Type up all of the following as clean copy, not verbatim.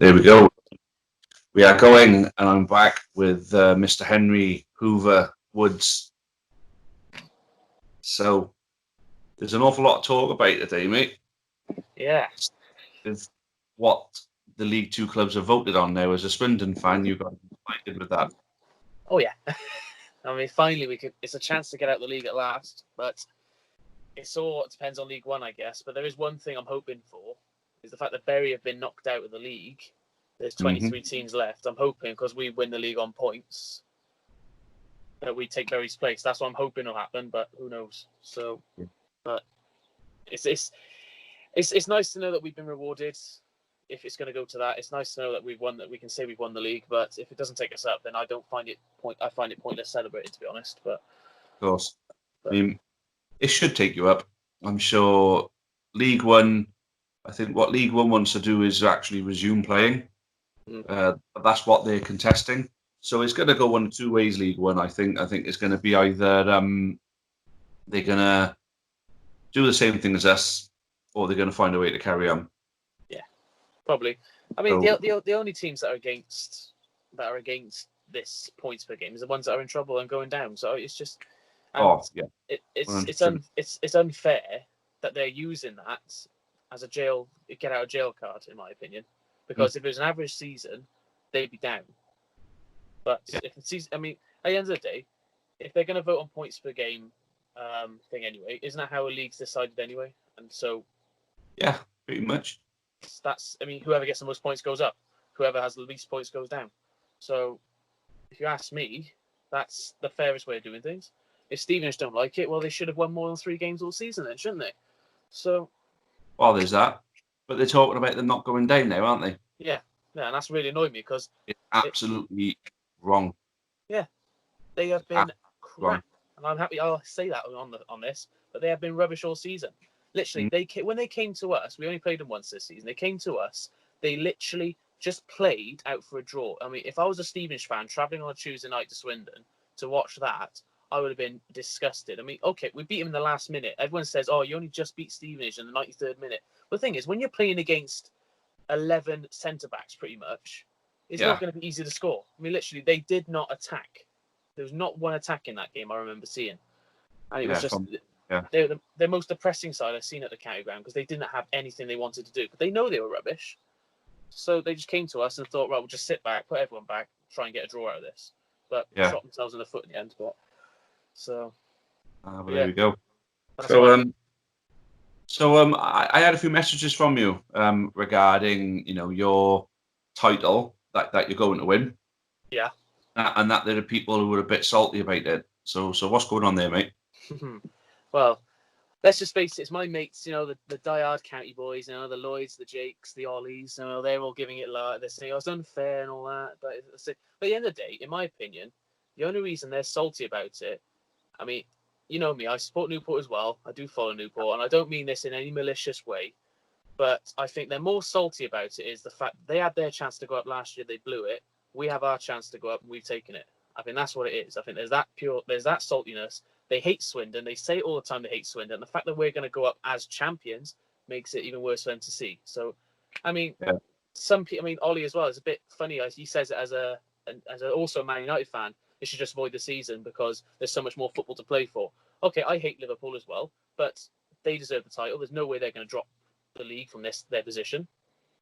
There we go. We are going, and I'm back with Mr. Henry Hoover Woods. So, there's an awful lot to talk about today, mate. Yeah. With what the League Two clubs have voted on now. As a Swindon fan, you got excited with that. Oh, yeah. I mean, finally, it's a chance to get out of the league at last, but it all depends on League One, I guess. But there is one thing I'm hoping for, is the fact that Bury have been knocked out of the league. There's 23 teams left. I'm hoping, because we win the league on points, that we take Bury's place. That's what I'm hoping will happen, but who knows? So, but it's nice to know that we've been rewarded. If it's going to go to that, it's nice to know that we've won. That we can say we've won the league. But if it doesn't take us up, then I find it pointless celebrating, to be honest. But of course, I mean, it should take you up. I'm sure League One. I think what League One wants to do is actually resume playing. That's what they're contesting. So it's going to go one of two ways. League One, I think it's going to be either they're going to do the same thing as us, or they're going to find a way to carry on. Yeah, probably. I mean, the only teams that are against this points per game is the ones that are in trouble and going down. So it's just, it's unfair that they're using that as a get out of jail card, in my opinion. Because if it was an average season, they'd be down. But if the season, I mean, at the end of the day, if they're going to vote on points per game thing anyway, isn't that how a league's decided anyway? And so, yeah, pretty much. Whoever gets the most points goes up. Whoever has the least points goes down. So, if you ask me, that's the fairest way of doing things. If Stevenage don't like it, well, they should have won more than 3 games all season then, shouldn't they? So, well, there's that. But they're talking about them not going down now, aren't they? Yeah, and that's really annoyed me because it's absolutely wrong. Yeah, they have been crap, and I'm happy I'll say that on this, but they have been rubbish all season. Literally, when they came to us, we only played them once this season. They came to us, they literally just played out for a draw. I mean, if I was a Stevenage fan travelling on a Tuesday night to Swindon to watch that, I would have been disgusted. I mean, okay, we beat them in the last minute. Everyone says, "Oh, you only just beat Stevenage in the 93rd minute." But the thing is, when you're playing against 11 centre-backs, pretty much, it's not going to be easy to score. I mean, literally, they did not attack. There was not one attack in that game I remember seeing. And it was just their most depressing side I've seen at the county ground because they didn't have anything they wanted to do. But they know they were rubbish. So they just came to us and thought, right, we'll just sit back, put everyone back, try and get a draw out of this. But shot themselves in the foot in the end. But there we go. So I had a few messages from you regarding your title that you're going to win. Yeah. And that there are people who were a bit salty about it. So what's going on there, mate? Well, let's just face it. It's my mates, the diehard county boys, the Lloyds, the Jakes, the Ollies. They're all giving it like they're saying, it's unfair and all that. But at the end of the day, in my opinion, the only reason they're salty about it, I mean, you know me, I support Newport as well. I do follow Newport, and I don't mean this in any malicious way. But I think they're more salty about it is the fact they had their chance to go up last year, they blew it. We have our chance to go up, and we've taken it. I think that's what it is. I think there's that saltiness. They hate Swindon. They say all the time they hate Swindon. And the fact that we're going to go up as champions makes it even worse for them to see. So, I mean, some people, Ollie as well, is a bit funny. He says it as also a Man United fan, they should just avoid the season because there's so much more football to play for. Okay, I hate Liverpool as well, but they deserve the title. There's no way they're going to drop the league from their position.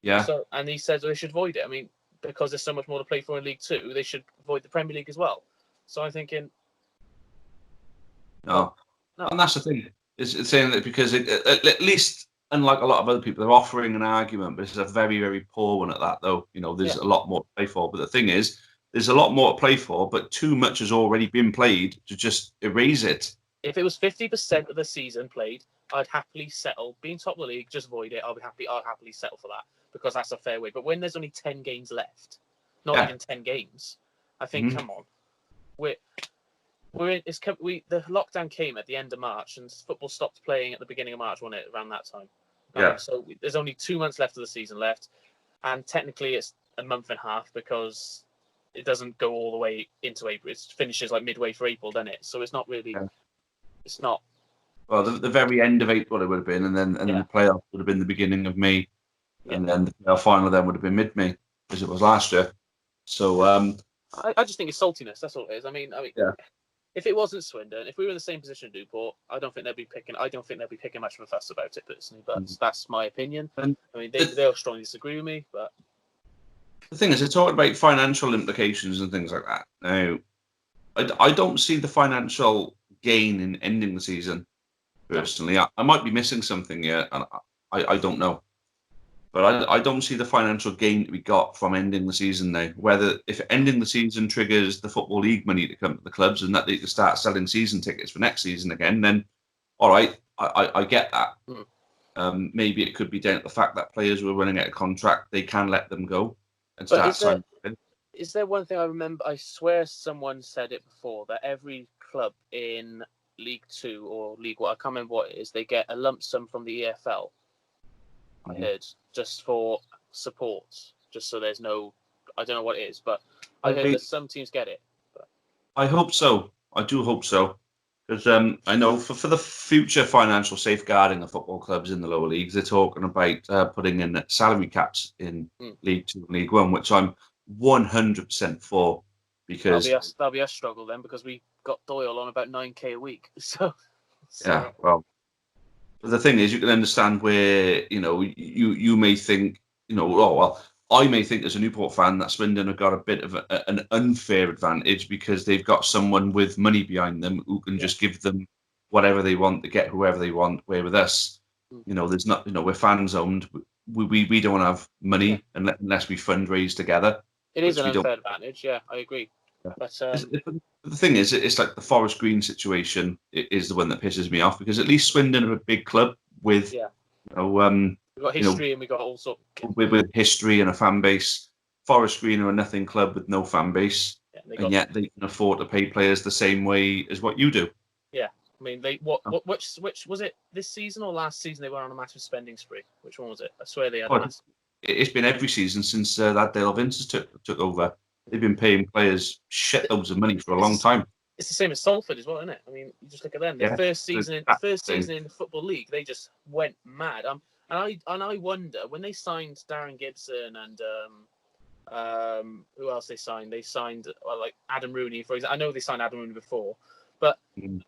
Yeah. So, and he says they should avoid it. I mean, because there's so much more to play for in League Two, they should avoid the Premier League as well. So I'm thinking, no. And that's the thing. It's saying that because at least, unlike a lot of other people, they're offering an argument, but it's a very, very poor one at that. Though there's a lot more to play for. But the thing is, there's a lot more to play for, but too much has already been played to just erase it. If it was 50% of the season played, I'd happily settle. Being top of the league, just avoid it. I'll happily settle for that because that's a fair way. But when there's only 10 games left, not even 10 games, I think, come on, the lockdown came at the end of March, and football stopped playing at the beginning of March, wasn't it? Around that time. So there's only 2 months left of the season left, and technically it's a month and a half because it doesn't go all the way into April. It finishes like midway for April, doesn't it? So it's not really. Yeah. It's not. Well, the very end of April it would have been, and then the playoff would have been the beginning of May, and then the final then would have been mid-May. as it was last year. So I just think it's saltiness. That's all it is. I mean, yeah. If it wasn't Swindon, if we were in the same position as Newport, I don't think they'd be picking much of a fuss about it personally. But that's my opinion. And I mean, they'll strongly disagree with me. But the thing is, they're talking about financial implications and things like that. Now, I don't see the financial gain in ending the season. Personally, I might be missing something here, and I don't know. But I don't see the financial gain that we got from ending the season now. Whether if ending the season triggers the Football League money to come to the clubs and that they can start selling season tickets for next season again, then all right, I get that. Maybe it could be down to the fact that players were running out of contract. They can let them go and start signing. Is there one thing I remember? I swear someone said it before that every club in League 2 or League 1, I can't remember what it is, they get a lump sum from the EFL. I heard just for support, just so there's no, I don't know what it is, but I heard that some teams get it. But I hope so. I do hope so, because I know for the future financial safeguarding of football clubs in the lower leagues, they're talking about putting in salary caps in League 2 and League 1, which I'm 100% for, because that'll be a struggle then, because we got Doyle on about 9k a week. So yeah, well. But the thing is, you can understand where, you may think, oh, well, I may think as a Newport fan that Swindon have got a bit of an unfair advantage because they've got someone with money behind them who can just give them whatever they want to get whoever they want. Where with us, there's not, we're fans owned. We don't have money unless we fundraise together. It is an unfair advantage. Yeah, I agree. Yeah. But the thing is, it's like the Forest Green situation is the one that pisses me off, because at least Swindon are a big club with, we've got history and we've got all sorts with history and a fan base. Forest Green are a nothing club with no fan base, and yet they can afford to pay players the same way as what you do. Yeah, I mean, which was it this season or last season they were on a massive spending spree? Which one was it? I swear they had. It's been every season since that Dale Vince took over. They've been paying players shitloads of money for a long time. It's the same as Salford as well, isn't it? I mean, you just look at them. The first season in the Football League, they just went mad. And I wonder when they signed Darren Gibson and who else they signed? They signed like Adam Rooney, for example. I know they signed Adam Rooney before, but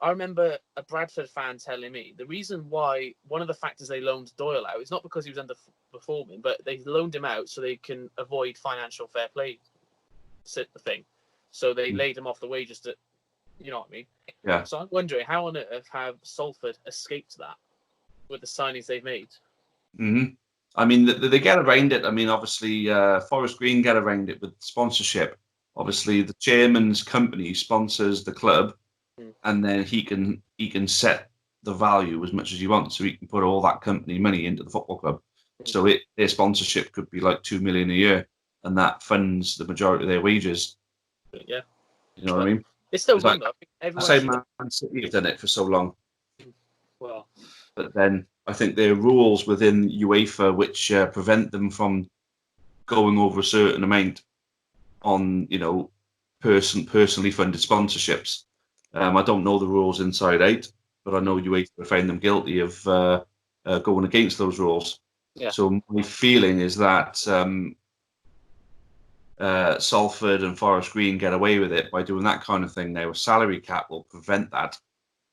I remember a Bradford fan telling me the reason why one of the factors they loaned Doyle out is not because he was underperforming, but they loaned him out so they can avoid financial fair play. The thing, so they laid him off the wages that, you know what I mean? Yeah. So I'm wondering how on earth have Salford escaped that with the signings they've made? I mean, they get around it. I mean, obviously, Forest Green get around it with sponsorship. Obviously, the chairman's company sponsors the club, and then he can set the value as much as he wants, so he can put all that company money into the football club. So their sponsorship could be like $2 million a year. And that funds the majority of their wages. Yeah. You know what I mean? It's still fun, though. I say Man City have done it for so long. Well. But then I think there are rules within UEFA which prevent them from going over a certain amount on, personally funded sponsorships. I don't know the rules inside out, but I know UEFA found them guilty of going against those rules. Yeah. So my feeling is that Salford and Forest Green get away with it by doing that kind of thing now. A salary cap will prevent that.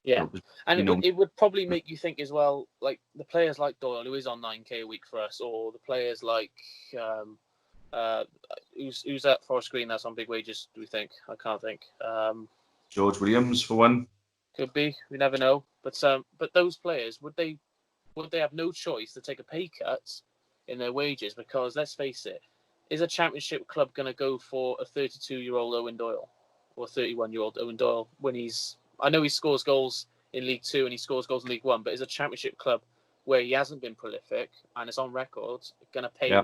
Yeah, and it would probably make you think as well, like the players like Doyle, who is on 9k a week for us, or the players like who's at Forest Green that's on big wages. Do we think? I can't think. George Williams for one. Could be. We never know. But those players would they have no choice to take a pay cut in their wages? Because let's face it. Is a championship club going to go for a 32-year-old Owen Doyle or a 31-year-old Owen Doyle when I know he scores goals in League 2 and he scores goals in League 1, but is a championship club where he hasn't been prolific and it's on record going to pay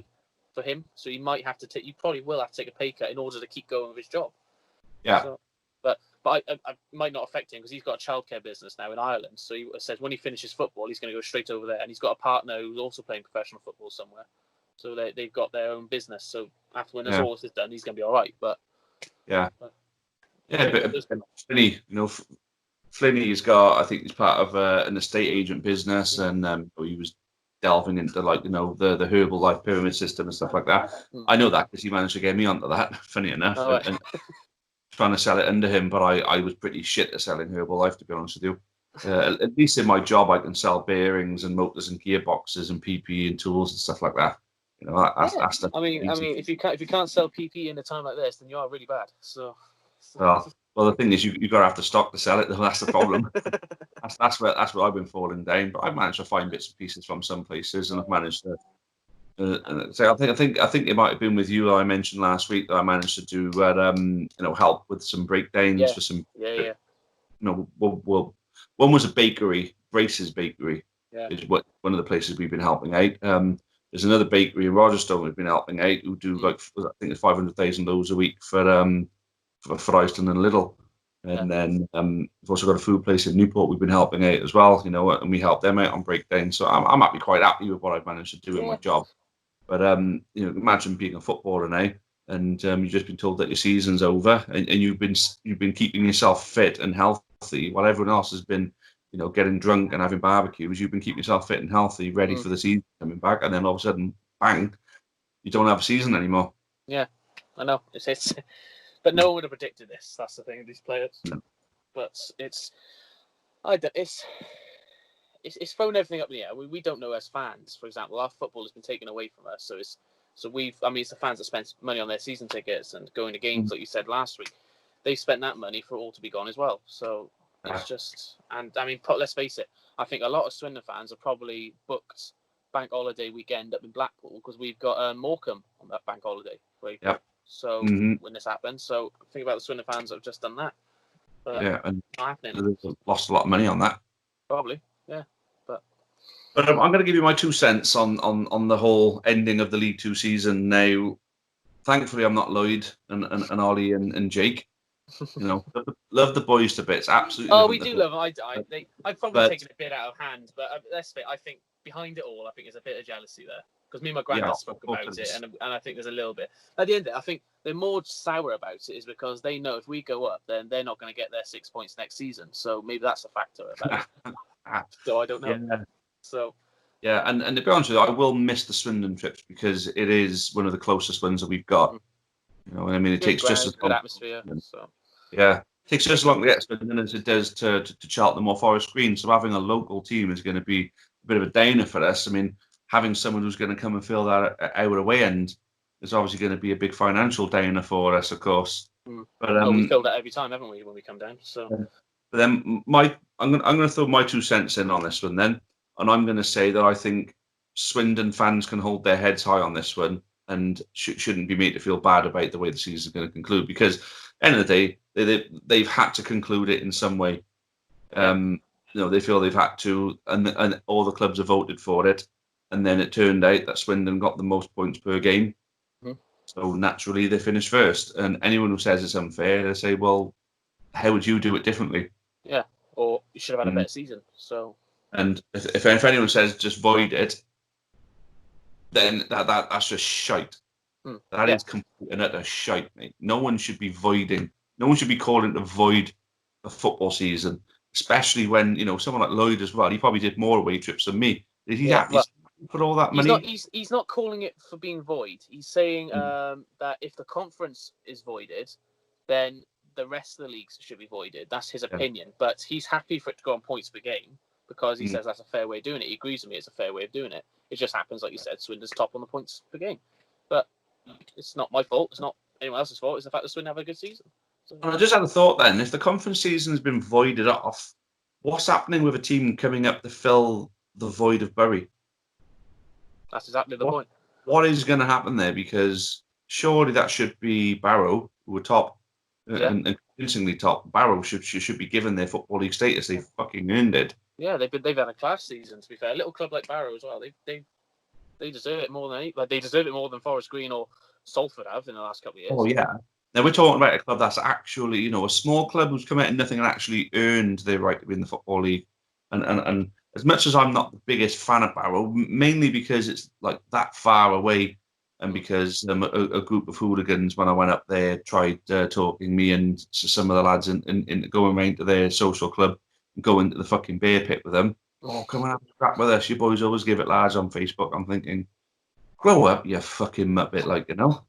for him? So you probably will have to take a pay cut in order to keep going with his job. Yeah. So, but I might not affect him because he's got a childcare business now in Ireland. So he says when he finishes football, he's going to go straight over there, and he's got a partner who's also playing professional football somewhere. So they've got their own business. So after when all this is done, he's going to be all right. But but Flinney, Flinney's got. I think he's part of an estate agent business, and he was delving into like the Herbalife pyramid system and stuff like that. I know that because he managed to get me onto that. Funny enough, and trying to sell it under him, but I was pretty shit at selling Herbalife, to be honest with you. At least in my job, I can sell bearings and motors and gearboxes and PPE and tools and stuff like that. That's the. I mean, if you can't sell PPE in a time like this, then you are really bad. So. Well, the thing is, you got to have the stock to sell it. Though. That's the problem. that's where I've been falling down. But I've managed to find bits and pieces from some places, and I've managed to. So I think it might have been with you. I mentioned last week that I managed to do help with some breakdowns for some. Yeah. Well, one was a bakery, Brace's Bakery. Yeah. Is one of the places we've been helping out. There's another bakery in Rogerstone we've been helping out who do I think it's 500,000 loaves a week for Iceland and Lidl. And then we've also got a food place in Newport we've been helping out as well, and we help them out on breakdown. So I'm quite happy with what I've managed to do in my job. But imagine being a footballer now, and you've just been told that your season's over, and you've been keeping yourself fit and healthy while everyone else has been, getting drunk and having barbecues. You've been keeping yourself fit and healthy, ready for the season coming back, and then all of a sudden, bang, you don't have a season anymore. Yeah, I know. It's but no one would have predicted this. That's the thing with these players. No. But it's thrown everything up in the air. We don't know as fans. For example, our football has been taken away from us. It's the fans that spent money on their season tickets and going to games, like you said last week. They've spent that money for it all to be gone as well. So it's just, and I mean, let's face it. I think a lot of Swindon fans have probably booked bank holiday weekend up in Blackpool because we've got Morecambe on that bank holiday. Yep. So when this happens, so think about the Swindon fans that have just done that. But and not happening. They've lost a lot of money on that. Probably, yeah. But I'm going to give you my 2 cents on the whole ending of the League Two season. Now, thankfully, I'm not Lloyd and Ollie and Jake. Love the boys to bits. Absolutely. Oh, we do love them. I've probably taken a bit out of hand, but I think behind it all, I think there's a bit of jealousy there. Because me and my granddad spoke about it, and I think there's a little bit. At the end of it, I think they're more sour about it is because they know if we go up, then they're not going to get their 6 points next season. So maybe that's a factor about it. So I don't know. Yeah. So. Yeah, and to be honest with you, I will miss the Swindon trips because it is one of the closest ones that we've got. I mean, it takes just as long. Good atmosphere. So. Yeah, it takes just as long to get Swindon as it does to Cheltenham or Forest Green. So having a local team is going to be a bit of a downer for us. I mean, having someone who's going to come and fill that our away end is obviously going to be a big financial downer for us, of course. But we filled that every time, haven't we, when we come down? So. But then I'm going to throw my 2 cents in on this one then, and I'm going to say that I think Swindon fans can hold their heads high on this one and shouldn't be made to feel bad about the way the season is going to conclude because at the end of the day they've had to conclude it in some way. They feel they've had to, and all the clubs have voted for it. And then it turned out that Swindon got the most points per game. So naturally they finished first. And anyone who says it's unfair, they say, well, how would you do it differently? Yeah, or you should have had a better season. So. And if anyone says just void it, then that's just shite. That is complete and utter shite, mate. No one should be voiding. No one should be calling to void a football season, especially when someone like Lloyd as well. He probably did more away trips than me. Did he put all that money? He's not calling it for being void. He's saying that if the conference is voided, then the rest of the leagues should be voided. That's his opinion. But he's happy for it to go on points per game because he says that's a fair way of doing it. He agrees with me it's a fair way of doing it. It just happens, like you said, Swindon's top on the points per game. But it's not my fault. It's not anyone else's fault. It's the fact that Swindon have a good season. So, I just had a thought then. If the conference season has been voided off, what's happening with a team coming up to fill the void of Bury? That's exactly the point. What is going to happen there? Because surely that should be Barrow, who are top and convincingly top. Barrow should be given their Football League status. They fucking earned it. Yeah, they've had a class season. To be fair, a little club like Barrow as well. They deserve it more than they deserve it more than Forest Green or Salford have in the last couple of years. Oh yeah. Now we're talking about a club that's actually a small club who's come out of nothing and actually earned their right to be in the Football League. And as much as I'm not the biggest fan of Barrow, mainly because it's like that far away, and because a group of hooligans, when I went up there, tried talking me and some of the lads into going around to their social club and go into the fucking beer pit with them. oh, come and have a crack with us. You boys always give it large on Facebook. I'm thinking, grow up, you fucking muppet, like, you know?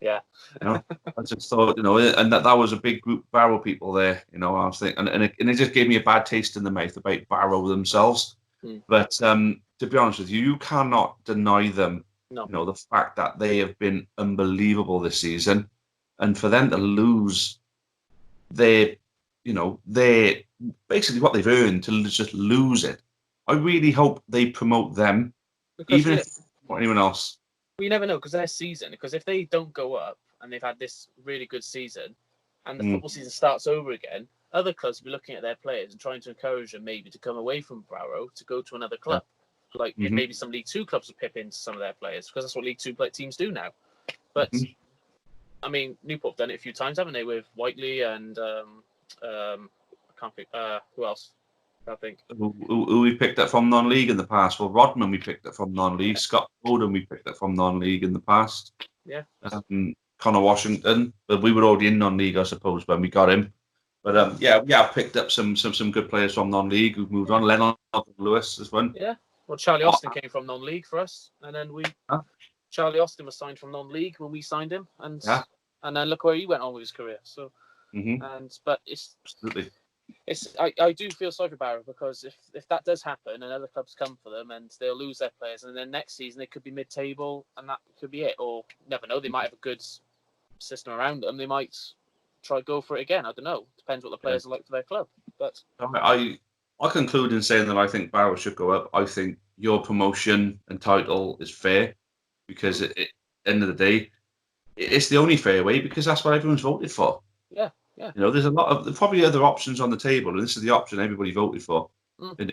Yeah. You know? I just thought, you know, and that was a big group of Barrow people there, you know, I was thinking, and it just gave me a bad taste in the mouth about Barrow themselves. But to be honest with you, you cannot deny them, No. you know, the fact that they have been unbelievable this season. And for them to lose their, you know, their basically what they've earned to just lose it. I really hope they promote them, Because even if not anyone else. we never know, because their season, because if they don't go up and they've had this really good season and the football season starts over again, other clubs will be looking at their players and trying to encourage them maybe to come away from Barrow to go to another club. Like maybe some League Two clubs will pip into some of their players, because that's what League Two teams do now. But I mean, Newport have done it a few times, haven't they, with Whiteley and I can't think who else. I think Who we picked up from non-league in the past? Well, Rodman we picked up from non-league. Scott Bowden we picked up from non-league in the past. Yeah. Connor Washington, but we were already in non-league, I suppose, when we got him. But yeah, I picked up some good players from non-league who've moved on. Lennon Lewis as well. Yeah. Well, Charlie Austin came from non-league for us, and then Charlie Austin was signed from non-league when we signed him, and then look where he went on with his career. So, but it's absolutely. I do feel sorry for Barrow, because if that does happen and other clubs come for them and they'll lose their players, and then next season they could be mid-table and that could be it. Or you never know, they might have a good system around them. They might try go for it again. I don't know. Depends what the players are like for their club. But I conclude in saying that I think Barrow should go up. I think your promotion and title is fair, because at the end of the day, it's the only fair way, because that's what everyone's voted for. Yeah. Yeah. You know, there's probably other options on the table, and this is the option everybody voted for. And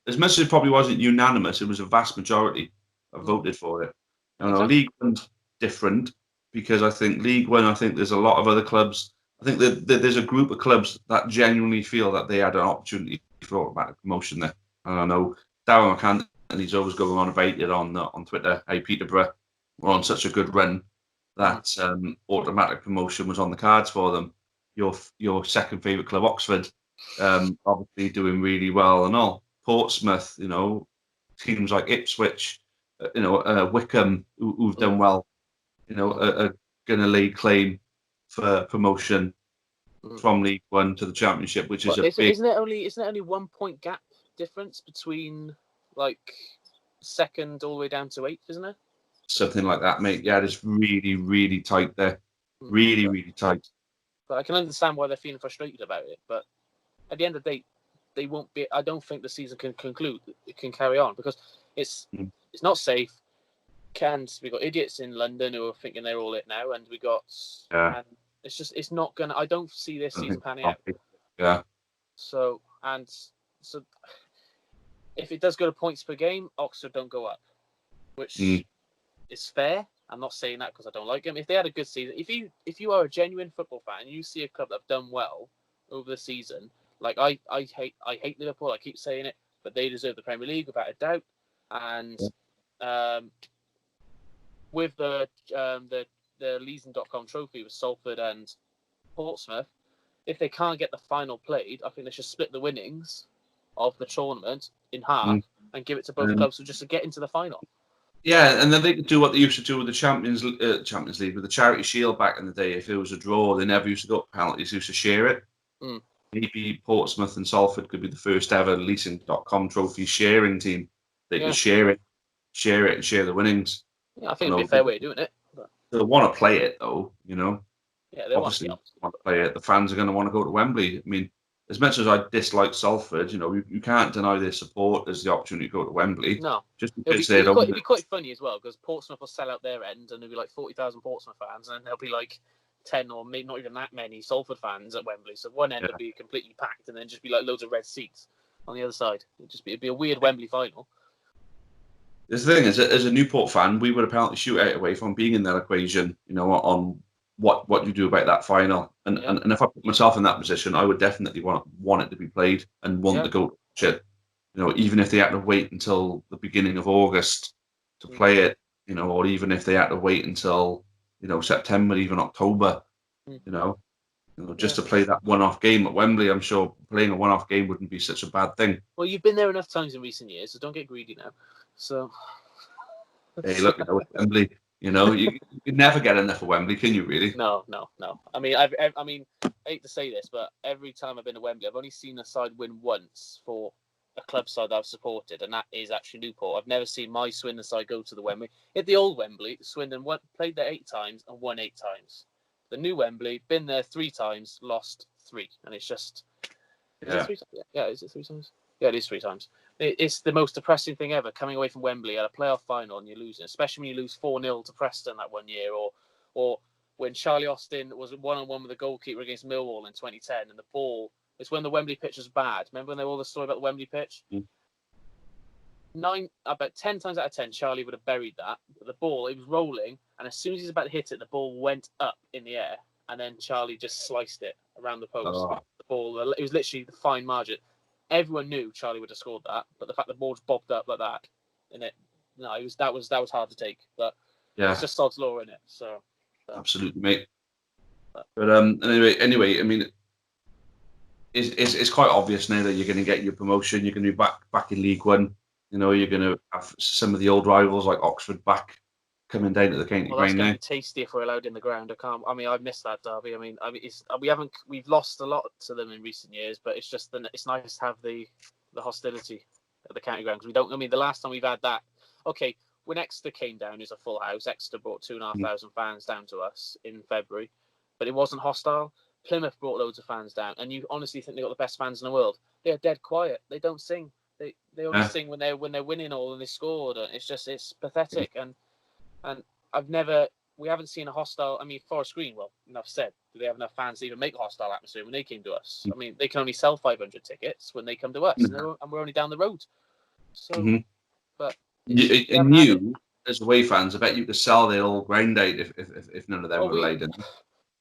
as much as it probably wasn't unanimous, it was a vast majority that voted for it. You know, League One's different, because I think League One, I think there's a lot of other clubs. I think that there's a group of clubs that genuinely feel that they had an opportunity for automatic promotion there. And I know Darren McCann, and he's always going on about it on Twitter. Hey, Peterborough were on such a good run that automatic promotion was on the cards for them. Your second favourite club, Oxford, obviously doing really well and all. Portsmouth, you know, teams like Ipswich, Wickham, who've done well, you know, are going to lay claim for promotion from League One to the Championship, which is isn't it only 1 point gap difference between like second all the way down to 8th, isn't it? Something like that, mate. Yeah, it's really, really tight there. Really, really tight. But I can understand why they're feeling frustrated about it. But at the end of the day, they won't be. I don't think the season can conclude. It can carry on, because it's not safe. We got idiots in London who are thinking they're all it now, and we got. And it's not gonna. I don't see this season panning out. Yeah. So if it does go to points per game, Oxford don't go up, which is fair. I'm not saying that because I don't like them. If they had a good season, if you are a genuine football fan and you see a club that have done well over the season, like I hate Liverpool. I keep saying it, but they deserve the Premier League without a doubt. And with the Leeson.com trophy with Salford and Portsmouth, if they can't get the final played, I think they should split the winnings of the tournament in half and give it to both clubs just to get into the final. Yeah, and then they could do what they used to do with the Champions League, with the Charity Shield back in the day. If it was a draw, they never used to go to penalties, they used to share it. Maybe Portsmouth and Salford could be the first ever Leasing.com trophy sharing team. They could share it and share the winnings. Yeah, I think it'd be a fair way of doing it. But they want to play it, though, you know. Yeah, they obviously want to play it. The fans are going to want to go to Wembley. I mean, as much as I dislike Salford, you know, you can't deny their supporters the opportunity to go to Wembley. No. Just because it'd be quite funny as well, because Portsmouth will sell out their end and there'll be like 40,000 Portsmouth fans, and then there'll be like 10 or maybe not even that many Salford fans at Wembley. So one end would be completely packed and then just be like loads of red seats on the other side. It'd be a weird Wembley final. The thing is, as a Newport fan, we were a penalty shootout away from being in that equation, you know, on what you do about that final. And if I put myself in that position, I would definitely want it to be played and want to go to watch it. You know, even if they had to wait until the beginning of August to play it, you know, or even if they had to wait until, you know, September, even October, you know. Just to play that one-off game at Wembley. I'm sure playing a one-off game wouldn't be such a bad thing. Well, you've been there enough times in recent years, so don't get greedy now. So, hey, look, Wembley. You never get enough of Wembley, can you? Really? No. I mean, I hate to say this, but every time I've been to Wembley, I've only seen a side win once for a club side that I've supported, and that is actually Newport. I've never seen my Swindon side go to the Wembley. At the old Wembley, Swindon played there 8 times and won 8 times. The new Wembley, been there 3 times, lost 3, and it's just Is it 3 times? Yeah, is it 3 times? Yeah, it is 3 times. It's the most depressing thing ever, coming away from Wembley at a playoff final and you're losing, especially when you lose 4-0 to Preston that one year, or when Charlie Austin was 1-on-1 with the goalkeeper against Millwall in 2010, and the ball, it's when the Wembley pitch was bad. Remember when they were all the story about the Wembley pitch? About 10 times out of 10, Charlie would have buried that. But the ball, it was rolling, and as soon as he was about to hit it, the ball went up in the air, and then Charlie just sliced it around the post. Oh. The ball, it was literally the fine margin. Everyone knew Charlie would have scored that, but the fact the ball just bobbed up like that, that was hard to take. But it's just sod's law in it. So absolutely, mate. But anyway, I mean, it's quite obvious now that you're going to get your promotion. You're going to be back in League One. You're going to have some of the old rivals like Oxford back coming down to the county ground. That's going now. to be tasty if we're allowed in the ground. I've missed that derby. We've lost a lot to them in recent years, but it's just it's nice to have the hostility at the county ground, because we don't. I mean, the last time we've had that, okay, when Exeter came down, it was a full house. Exeter brought 2,500 fans down to us in February, but it wasn't hostile. Plymouth brought loads of fans down, and you honestly think they got the best fans in the world? They are dead quiet. They don't sing. They only sing when they're winning or when they scored. It's pathetic. And we haven't seen a hostile. I mean, Forest Green. Well, enough said. Do they have enough fans to even make a hostile atmosphere when they came to us? I mean, they can only sell 500 tickets when they come to us, and we're only down the road. So, but you as away fans, I bet you could sell their old ground out if none of them were laid in. Do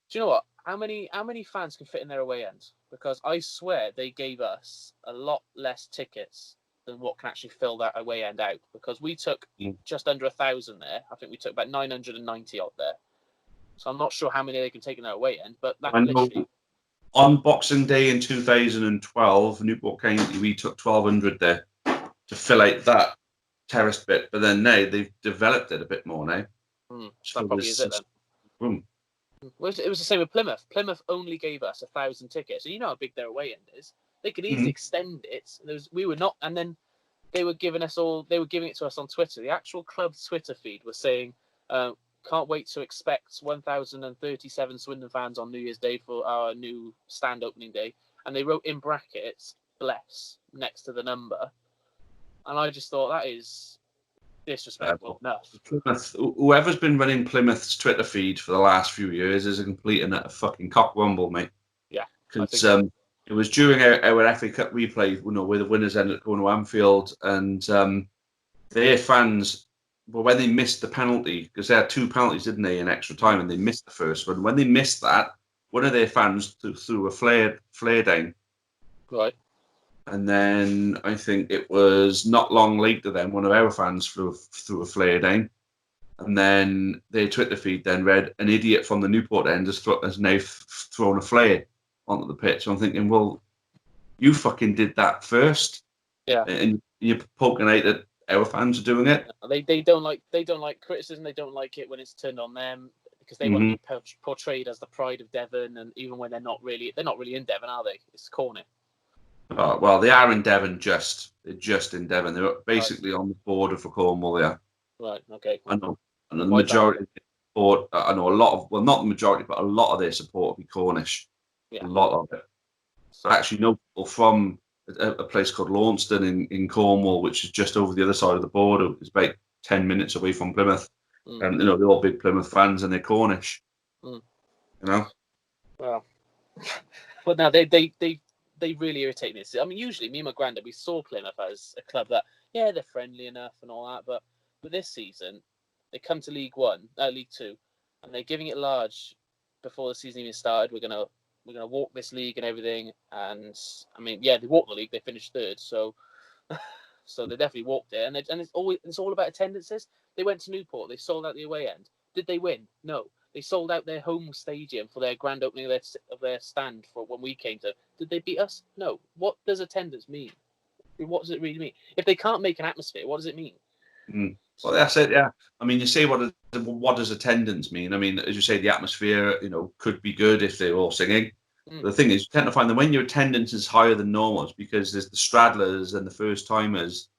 you know what? How many fans can fit in their away end? Because I swear they gave us a lot less tickets than what can actually fill that away end out. Because we took just under 1,000 there. I think we took about 990 odd there. So I'm not sure how many they can take in their away end. But that literally... On Boxing Day in 2012, Newport County, we took 1,200 there to fill out that terrace bit. But then now they've developed it a bit more now. So that probably is it then. Well, it was the same with Plymouth. Plymouth only gave us 1,000 tickets, and you know how big their away end is. They could easily extend it. We were not, and then they were giving it to us on Twitter. The actual club's Twitter feed was saying, "Can't wait to expect 1,037 Swindon fans on New Year's Day for our new stand opening day." And they wrote in brackets "bless" next to the number, and I just thought that is disrespectful enough. Plymouth, whoever's been running Plymouth's Twitter feed for the last few years is a complete and utter fucking cockwomble, mate. Yeah, because it was during our FA Cup replay, where the winners ended up going to Anfield, and their fans, well, when they missed the penalty, because they had 2 penalties, didn't they, in extra time, and they missed the first one. When they missed that, one of their fans threw a flare down. Right. And then I think it was not long later then one of our fans threw a flare down. And then their Twitter feed then read, "An idiot from the Newport end has now thrown a flare onto the pitch." I'm thinking, well, you fucking did that first. Yeah. And you're poking out that our fans are doing it. They don't like criticism. They don't like it when it's turned on them, because they want to be portrayed as the pride of Devon, and even when they're not really in Devon, are they? It's corny. Oh, well, they are in Devon. They're just in Devon. They're basically on the border for Cornwall. Yeah. Right. Okay. I know the majority of support. I know a lot of, well, not the majority, but a lot of their support will be Cornish. Yeah. A lot of it. So I actually know people from a place called Launceston in Cornwall, which is just over the other side of the border. It's about 10 minutes away from Plymouth. And they're all big Plymouth fans, and they're Cornish. Well, but now they really irritate me. I mean, usually me and my granddad, we saw Plymouth as a club that, yeah, they're friendly enough and all that, but this season they come to League 2, and they're giving it large before the season even started. We're gonna walk this league and everything, and I mean, yeah, they walked the league. They finished 3rd, so they definitely walked it, and it's all about attendances. They went to Newport. They sold out the away end. Did they win? No. They sold out their home stadium for their grand opening of their stand for when we came to. Did they beat us? No. What does attendance mean? What does it really mean? If they can't make an atmosphere, what does it mean? Well, that's it. Yeah. I mean, you say what does attendance mean? I mean, as you say, the atmosphere, could be good if they're all singing. The thing is, you tend to find that when your attendance is higher than normal, it's because there's the straddlers and the first timers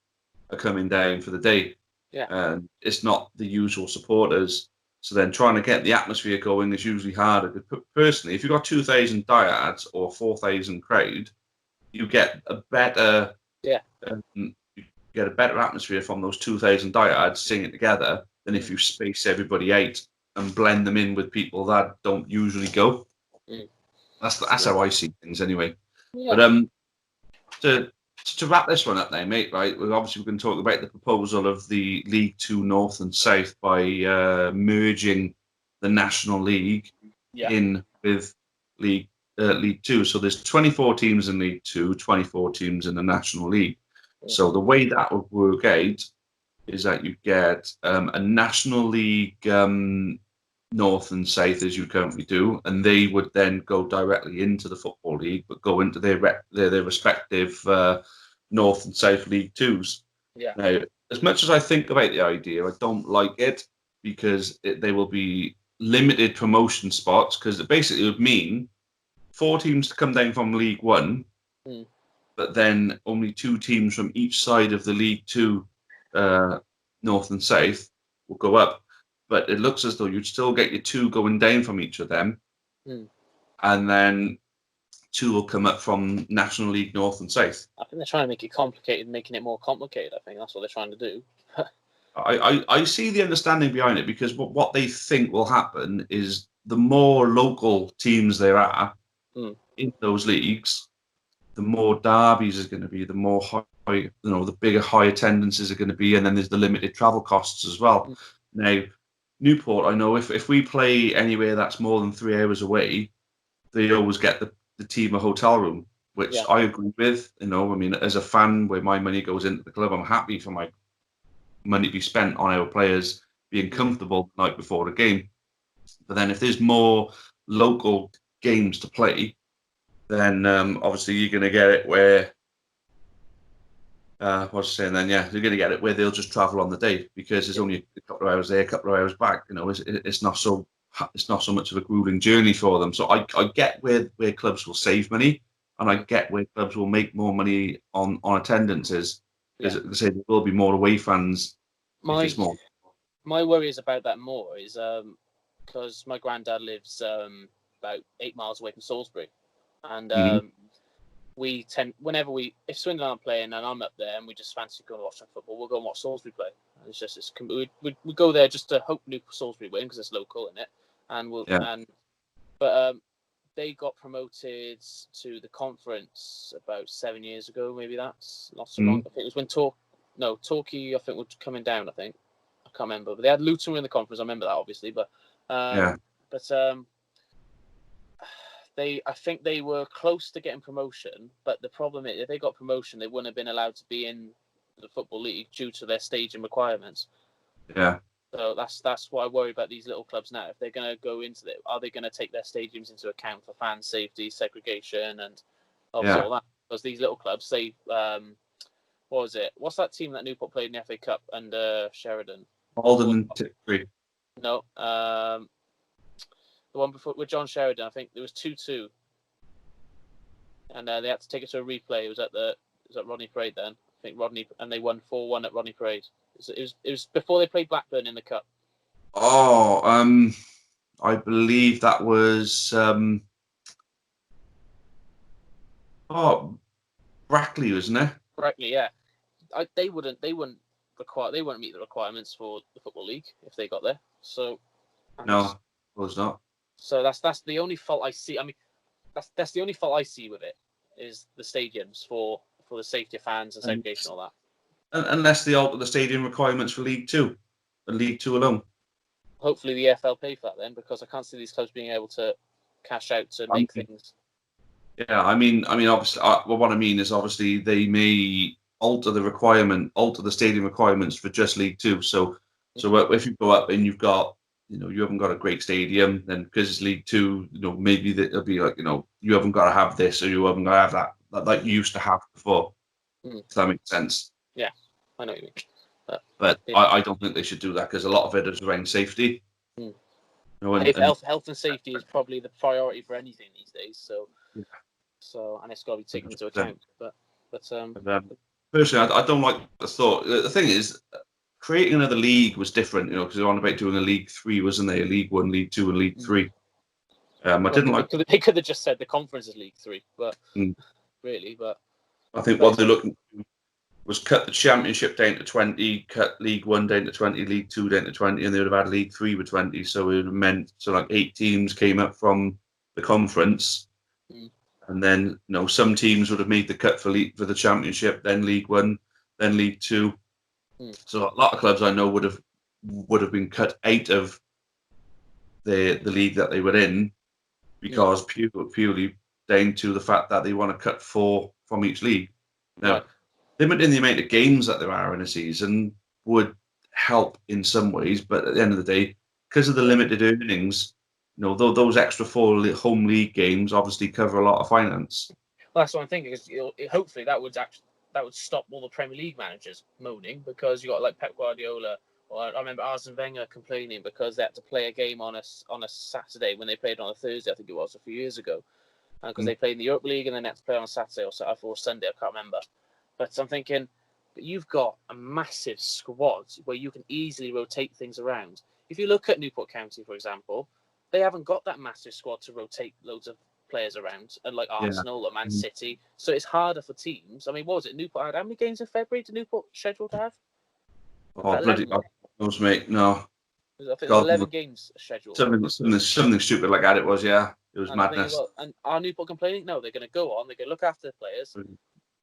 are coming down for the day. Yeah. And it's not the usual supporters. So then trying to get the atmosphere going is usually harder. Personally, if you've got 2,000 diehards or 4,000 crowd, you get a better atmosphere from those 2,000 diehards singing together than if you space everybody out and blend them in with people that don't usually go. That's how I see things anyway. Yeah. But to wrap this one up now, mate, right? We're going to talk about the proposal of the League Two North and South by merging the National League in with League Two. So there's 24 teams in League Two, 24 teams in the National League. So the way that would work out is that you get a National League North and South, as you currently do, and they would then go directly into the Football League, but go into their respective North and South League Twos. Yeah. Now, as much as I think about the idea, I don't like it because they will be limited promotion spots, because it basically would mean 4 teams to come down from League One, but then only 2 teams from each side of the League Two North and South will go up. But it looks as though you'd still get your 2 going down from each of them. And then 2 will come up from National League North and South. I think they're trying to make it complicated, making it more complicated. I think that's what they're trying to do. I see the understanding behind it, because what they think will happen is the more local teams there are in those leagues, the more derbies is going to be, the more high, the bigger high attendances are going to be, and then there's the limited travel costs as well. Now, Newport, I know if we play anywhere that's more than 3 hours away, they always get the team a hotel room, which I agree with. I mean, as a fan, where my money goes into the club, I'm happy for my money to be spent on our players being comfortable the night before the game. But then if there's more local games to play, then obviously you're going to get it where you're going to get it where they'll just travel on the day, because there's only a couple of hours there, a couple of hours back. It's not so much of a grueling journey for them. So I get where clubs will save money, and I get where clubs will make more money on attendances, because they say there will be more away fans. My worry is about that more is because my granddad lives about 8 miles away from Salisbury, and we tend, if Swindon aren't playing and I'm up there and we just fancy going to watch some football, we'll go and watch Salisbury play. And it's just we go there just to hope Salisbury win, because it's local, isn't it? And but they got promoted to the conference about 7 years ago, maybe that's not so long. I think it was when Torquay I think was coming down. I can't remember, but they had Luton in the conference. I remember that, obviously, but I think they were close to getting promotion, but the problem is, if they got promotion, they wouldn't have been allowed to be in the Football League due to their stadium requirements. Yeah. So that's what I worry about these little clubs now. If they're going to go into it, are they going to take their stadiums into account for fan safety, segregation, and all that? Because these little clubs, they what was it? What's that team that Newport played in the FA Cup under Sheridan? Alden and Tiptree. No. The one before with John Sheridan, I think there was 2-2, and they had to take it to a replay. It was at Rodney Parade then. I think and they won 4-1 at Rodney Parade. It was before they played Blackburn in the cup. I believe that was Brackley, wasn't it? Brackley, yeah. They wouldn't meet the requirements for the Football League if they got there. So no, of course not. So that's the only fault I see. I mean, that's the only fault I see with it, is the stadiums for the safety of fans and segregation and all that. Unless they alter the stadium requirements for League Two, and League Two alone. Hopefully the EFL pay for that then, because I can't see these clubs being able to cash out to make things. Yeah, I mean, obviously, what I mean is obviously they may alter the stadium requirements for just League Two. So if you go up and you've got you haven't got a great stadium, then because it's League Two, maybe it'll be like, you haven't got to have this or you haven't got to have that like you used to have before. Does that make sense? Yeah, I know what you mean. But I don't think they should do that because a lot of it is around safety. Health and safety is probably the priority for anything these days. So and it's got to be taken into account. But personally, I don't like the thought. The thing is, creating another league was different, because they're on about doing a League 3, wasn't they? A League 1, League 2, and League 3. They could have just said the conference is League 3, but really, but I think what they're looking to do was cut the Championship down to 20, cut League 1 down to 20, League 2 down to 20, and they would have had League 3 with 20. So it would have meant like 8 teams came up from the conference, and then some teams would have made the cut for the Championship, then League 1, then League 2. So a lot of clubs I know would have been cut out of the league that they were in because purely down to the fact that they want to cut 4 from each league. Now, limiting the amount of games that there are in a season would help in some ways, but at the end of the day, because of the limited earnings, those extra 4 home league games obviously cover a lot of finance. Well, that's what I'm thinking. Is hopefully that would stop all the Premier League managers moaning, because you got like Pep Guardiola, or I remember Arsene Wenger complaining because they had to play a game on a Saturday when they played on a Thursday, I think it was a few years ago, because they played in the Europa League and then they had to play on a Saturday or Sunday, I can't remember. But I'm thinking, but you've got a massive squad where you can easily rotate things around. If you look at Newport County, for example, they haven't got that massive squad to rotate loads of players around, and like Arsenal or Man City. So it's harder for teams. I mean, what was it? Newport had how many games in February did Newport scheduled to have? Oh, bloody knows, mate. No. I think it was 11 games scheduled. Something stupid like that it was, yeah. It was madness. And are Newport complaining? No, they're going to go on. They're going to look after the players,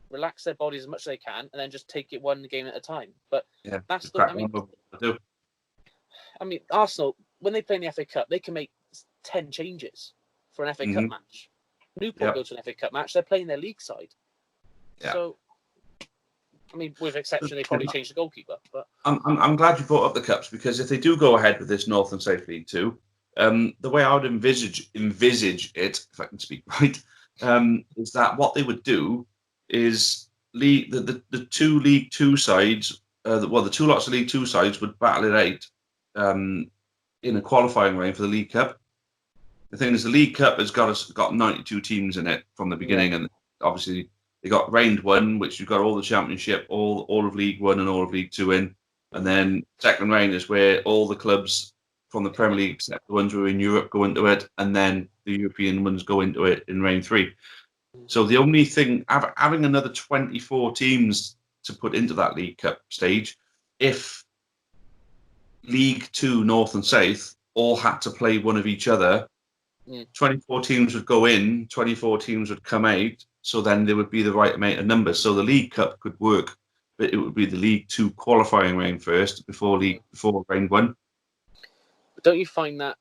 relax their bodies as much as they can, and then just take it one game at a time. But that's the... I mean, Arsenal, when they play in the FA Cup, they can make 10 changes for an FA Cup match. Newport go to an FA Cup match, they're playing their league side. Yeah. So, I mean, with exception, they probably changed the goalkeeper. But I'm glad you brought up the cups, because if they do go ahead with this North and South League 2, the way I would envisage it, if I can speak right, is that what they would do is the 2 League 2 sides, the 2 lots of League 2 sides would battle it out in a qualifying round for the League Cup. The thing is, the League Cup has got 92 teams in it from the beginning, and obviously they got round 1, which you've got all the Championship, all of League 1 and all of League 2 in, and then second round is where all the clubs from the Premier League, except the ones who are in Europe, go into it, and then the European ones go into it in round 3. So the only thing, having another 24 teams to put into that League Cup stage, if League 2 North and South all had to play one of each other, 24 teams would go in, 24 teams would come out, so then there would be the right amount of numbers. So the League Cup could work, but it would be the League 2 qualifying round first before round 1. But don't you find that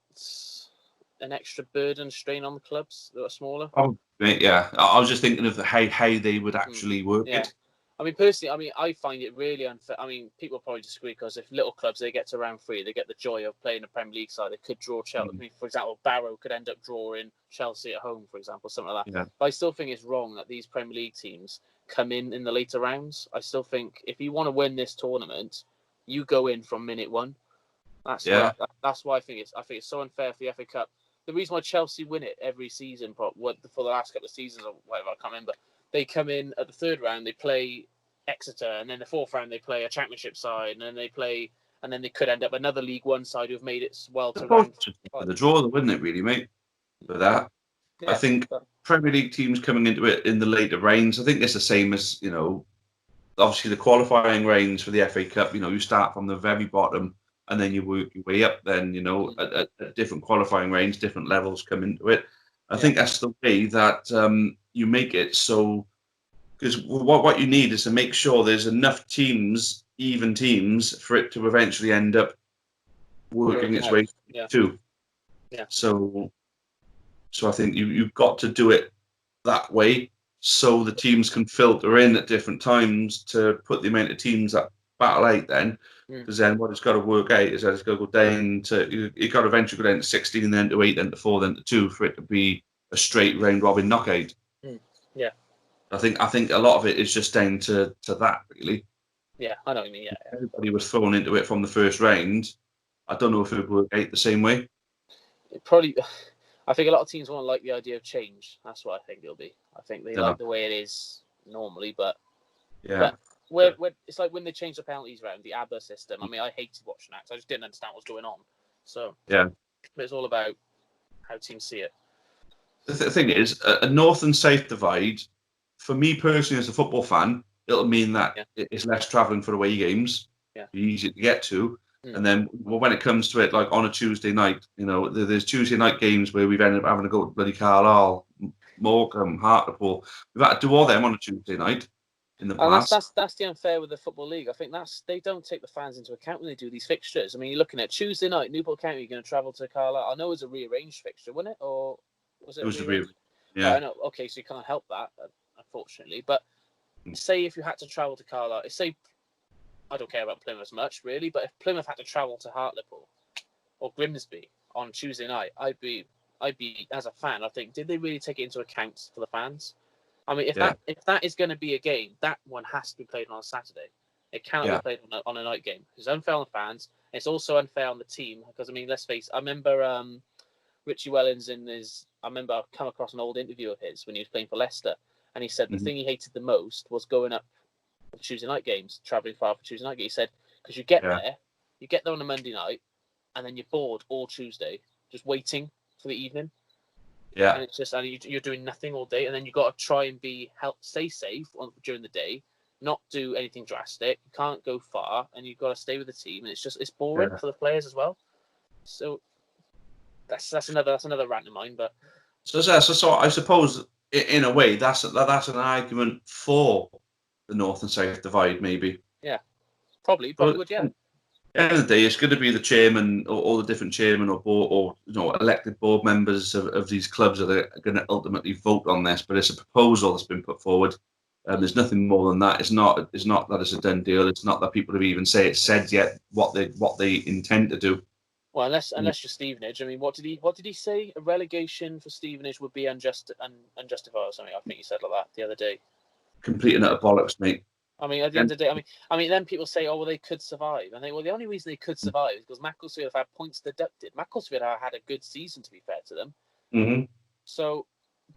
an extra burden, strain on the clubs that are smaller? Oh, yeah. I was just thinking of how they would actually work it. I mean, personally, I find it really unfair. I mean, people probably disagree, because if little clubs, they get to round 3, they get the joy of playing a Premier League side. They could draw Chelsea. I mean, for example, Barrow could end up drawing Chelsea at home, for example, something like that. Yeah. But I still think it's wrong that these Premier League teams come in the later rounds. I still think if you want to win this tournament, you go in from minute 1. That's why I think it's so unfair for the FA Cup. The reason why Chelsea win it every season, for the last couple of seasons or whatever, I can't remember. They come in at the 3rd round, they play Exeter, and then the 4th round they play a Championship side, and then they could end up another League 1 side who've made it well to round. The draw, wouldn't it, really, mate? For that, I think Premier League teams coming into it in the later rounds, I think it's the same as obviously the qualifying rounds for the FA Cup. You start from the very bottom and then you work your way up. Then at different qualifying rounds, different levels come into it. I think that's the way that you make it so. Because what you need is to make sure there's enough teams, even teams, for it to eventually end up working its way too. Yeah. So I think you've got to do it that way, so the teams can filter in at different times to put the amount of teams that Battle 8 then, Mm. because then what it's got to work out is that it's got to go down to, you got to eventually go down to 16, then to 8, then to 4, then to 2 for it to be a straight round robin knockout. Yeah. I think a lot of it is just down to that, really. Yeah, I know what you mean. Yeah. Everybody was thrown into it from the first round. I don't know if it would work out the same way. It probably. I think a lot of teams won't like the idea of change. That's what I think it'll be. I think they like the way it is normally, but where it's like when they changed the penalties round, the ABBA system. I mean, I hated watching that because I just didn't understand what was going on. So but it's all about how teams see it. The thing is, a north and south divide, for me personally as a football fan, it'll mean that it's less travelling for away games, easier to get to. And then when it comes to it, like on a Tuesday night, there's Tuesday night games where we've ended up having to go to bloody Carlisle, Morecambe, Hartlepool. We've had to do all them on a Tuesday night in the past. And that's the unfair with the Football League. I think they don't take the fans into account when they do these fixtures. I mean, you're looking at Tuesday night, Newport County, you're going to travel to Carlisle. I know it was a rearranged fixture, wasn't it? Or was it? It was rearranged? Yeah. Right, I know. Okay, so you can't help that, unfortunately. But say if you had to travel to Carlisle, say I don't care about Plymouth much, really, but if Plymouth had to travel to Hartlepool or Grimsby on Tuesday night, I'd be as a fan, I think, did they really take it into account for the fans? I mean, if that is going to be a game, that one has to be played on a Saturday. It cannot be played on a night game. It's unfair on the fans. It's also unfair on the team because, I mean, let's face it, I remember Richie Wellens I remember I come across an old interview of his when he was playing for Leicester, and he said the thing he hated the most was going up for Tuesday night games, travelling far for Tuesday night games. He said, because you get there on a Monday night, and then you're bored all Tuesday, just waiting for the evening. Yeah. And it's just, and you're doing nothing all day, and then you've got to try and stay safe during the day, not do anything drastic. You can't go far, and you've got to stay with the team, and it's boring for the players as well. So that's another rant of mine, but so I suppose in a way that's an argument for the north and south divide, maybe. Yeah, probably would. Yeah. At the end of the day, it's going to be the chairman or all the different chairmen or board or elected board members of these clubs that are going to ultimately vote on this. But it's a proposal that's been put forward. There's nothing more than that. It's not that it's a done deal. It's not that people have even said yet what they intend to do. Well, unless you're Stevenage. I mean, what did he say? A relegation for Stevenage would be unjustified or something. I think he said like that the other day. Complete and utter bollocks, mate. I mean, at the end of the day, I mean, then people say, "Oh, well, they could survive," and well, the only reason they could survive is because Macclesfield have had points deducted. Macclesfield had a good season, to be fair to them. Mm-hmm. So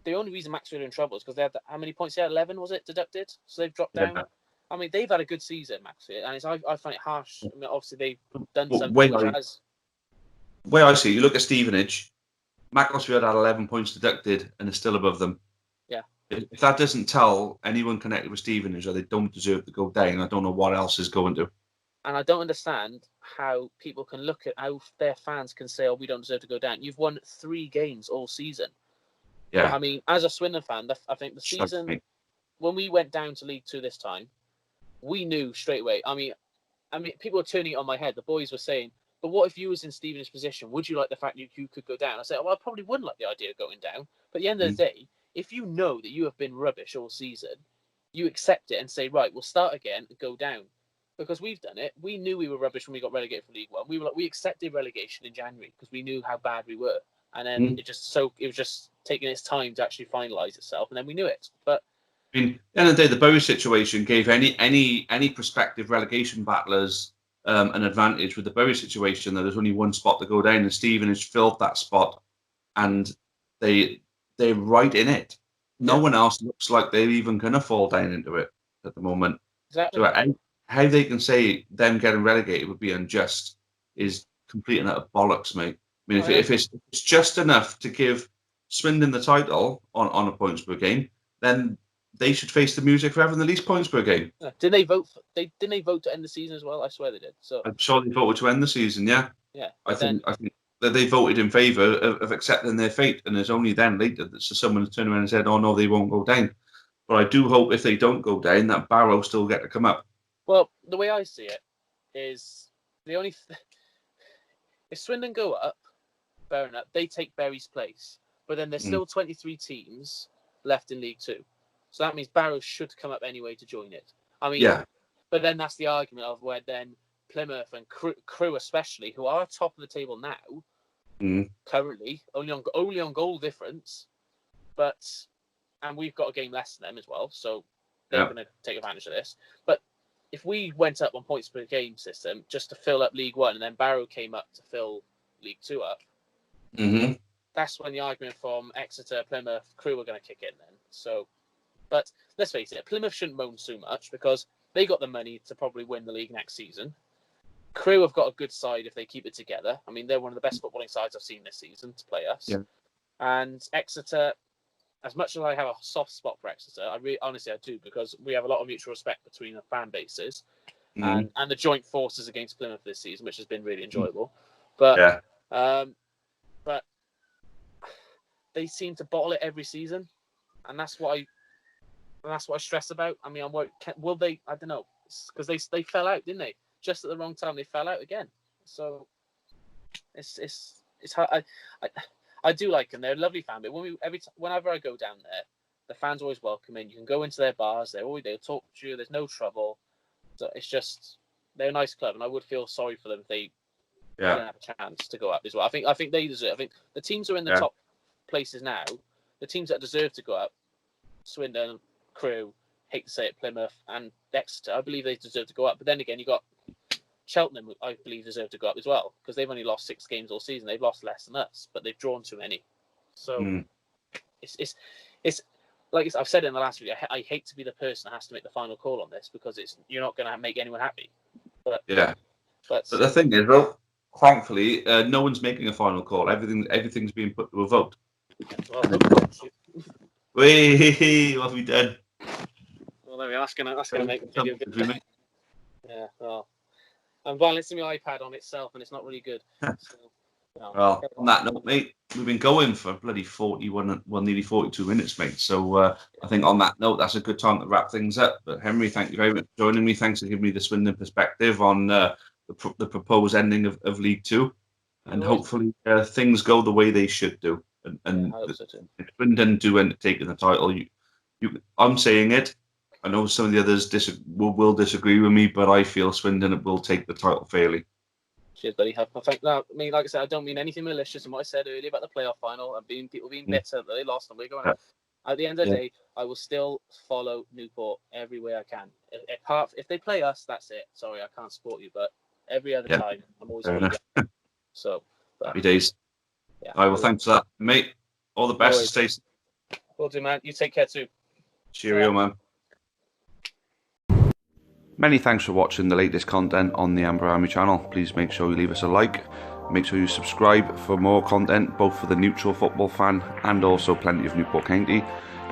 the only reason Macclesfield are in trouble is because they had how many points? 11 was it deducted? So they've dropped down. I mean, they've had a good season, Macclesfield, and I find it harsh. I mean, obviously they've done something which has. The way I see it, you look at Stevenage, Macclesfield had 11 points deducted and is still above them. Yeah. If that doesn't tell anyone connected with Stevenage that they don't deserve to go down, I don't know what else is going to. And I don't understand how people can look at how their fans can say, "Oh, we don't deserve to go down." You've won 3 games all season. Yeah. But, I mean, as a Swindon fan, I think the season when we went down to League Two this time, we knew straight away. I mean, people were turning it on my head. The boys were saying, "But what if you was in Stevenage's position? Would you like the fact you could go down?" I said, "Well, I probably wouldn't like the idea of going down." But at the end of the day, if you know that you have been rubbish all season, you accept it and say, "Right, we'll start again and go down." Because we've done it. We knew we were rubbish when we got relegated from League One. We accepted relegation in January because we knew how bad we were. And then it was just taking its time to actually finalise itself, and then we knew it. But I mean, at the end of the day, the Bury situation gave any prospective relegation battlers an advantage. With the Bury situation, that there's only one spot to go down, and Stevenage filled that spot, and they're right in it. No one else looks like they're even going to fall down into it at the moment. Exactly. So how they can say them getting relegated would be unjust is complete and utter bollocks, mate. I mean, if it's just enough to give Swindon the title on a points per game, then they should face the music for having the least points per game. Yeah. Didn't they vote? Didn't they vote to end the season as well? I swear they did. So I'm sure they voted to end the season. Yeah. Yeah. I think that they voted in favour of accepting their fate, and it's only then later that someone turned around and said, "Oh no, they won't go down." But I do hope if they don't go down, that Barrow still get to come up. Well, the way I see it is if Swindon go up, fair enough, they take Bury's place, but then there's still 23 teams left in League Two, so that means Barrow should come up anyway to join it. I mean, But then that's the argument of where then Plymouth and Crew especially, who are top of the table now, currently only on goal difference, and we've got a game less than them as well, so they're going to take advantage of this. But if we went up on points per game system just to fill up League One, and then Barrow came up to fill League Two up, that's when the argument from Exeter, Plymouth, Crew are going to kick in then. So, but let's face it, Plymouth shouldn't moan too much because they got the money to probably win the league next season. Crew have got a good side if they keep it together. I mean, they're one of the best footballing sides I've seen this season to play us. Yeah. And Exeter, as much as I have a soft spot for Exeter, honestly I do, because we have a lot of mutual respect between the fan bases and the joint forces against Plymouth this season, which has been really enjoyable. But but they seem to bottle it every season, and that's what I stress about. I mean, will they? I don't know, because they fell out, didn't they? Just at the wrong time, they fell out again. So it's hard. I do like them. They're a lovely fan. But whenever I go down there, the fans always welcome in. You can go into their bars. They'll talk to you. There's no trouble. So it's just they're a nice club, and I would feel sorry for them if they didn't have a chance to go up as well. I think they deserve. I think the teams who are in the top places now, the teams that deserve to go up, Swindon, Crew, hate to say it, Plymouth, and Exeter, I believe they deserve to go up. But then again, you got Cheltenham, I believe, deserve to go up as well, because they've only lost 6 games all season. They've lost less than us, but they've drawn too many. So it's like I've said in the last video, I hate to be the person that has to make the final call on this, because you're not going to make anyone happy. But the thing is, well, thankfully, no one's making a final call. Everything's being put to a vote. Well, what have we done? Well, there we are. That's gonna make the video good. Yeah. Well, I'm balancing my iPad on itself, and it's not really good. So, well, on that note, mate, we've been going for bloody 41, nearly 42 minutes, mate. So I think on that note, that's a good time to wrap things up. But Henry, thank you very much for joining me. Thanks for giving me the Swindon perspective on the proposed ending of League Two, and hopefully things go the way they should do. And if Swindon do end up taking the title, I'm saying it. I know some of the others will disagree with me, but I feel Swindon will take the title fairly. Cheers, buddy. I think that, I mean, like I said, I don't mean anything malicious in what I said earlier about the playoff final and people being bitter that they lost and we're going out. At the end of the day, I will still follow Newport every way I can. If they play us, that's it. Sorry, I can't support you, but every other time, I'm always following you. So, happy days. Yeah. All right, well, thanks for that, mate. All the best. Stay safe. Will do, man. You take care too. Cheerio, man. Many thanks for watching the latest content on the Amber Army channel. Please make sure you leave us a like. Make sure you subscribe for more content, both for the neutral football fan and also plenty of Newport County.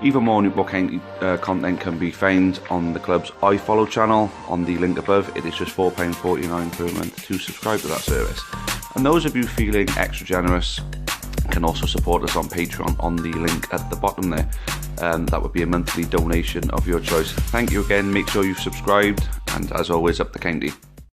Even more Newport County content can be found on the club's iFollow channel on the link above. It is just £4.49 per month to subscribe to that service. And those of you feeling extra generous can also support us on Patreon on the link at the bottom there. That would be a monthly donation of your choice. Thank you again. Make sure you've subscribed, and as always, up the county.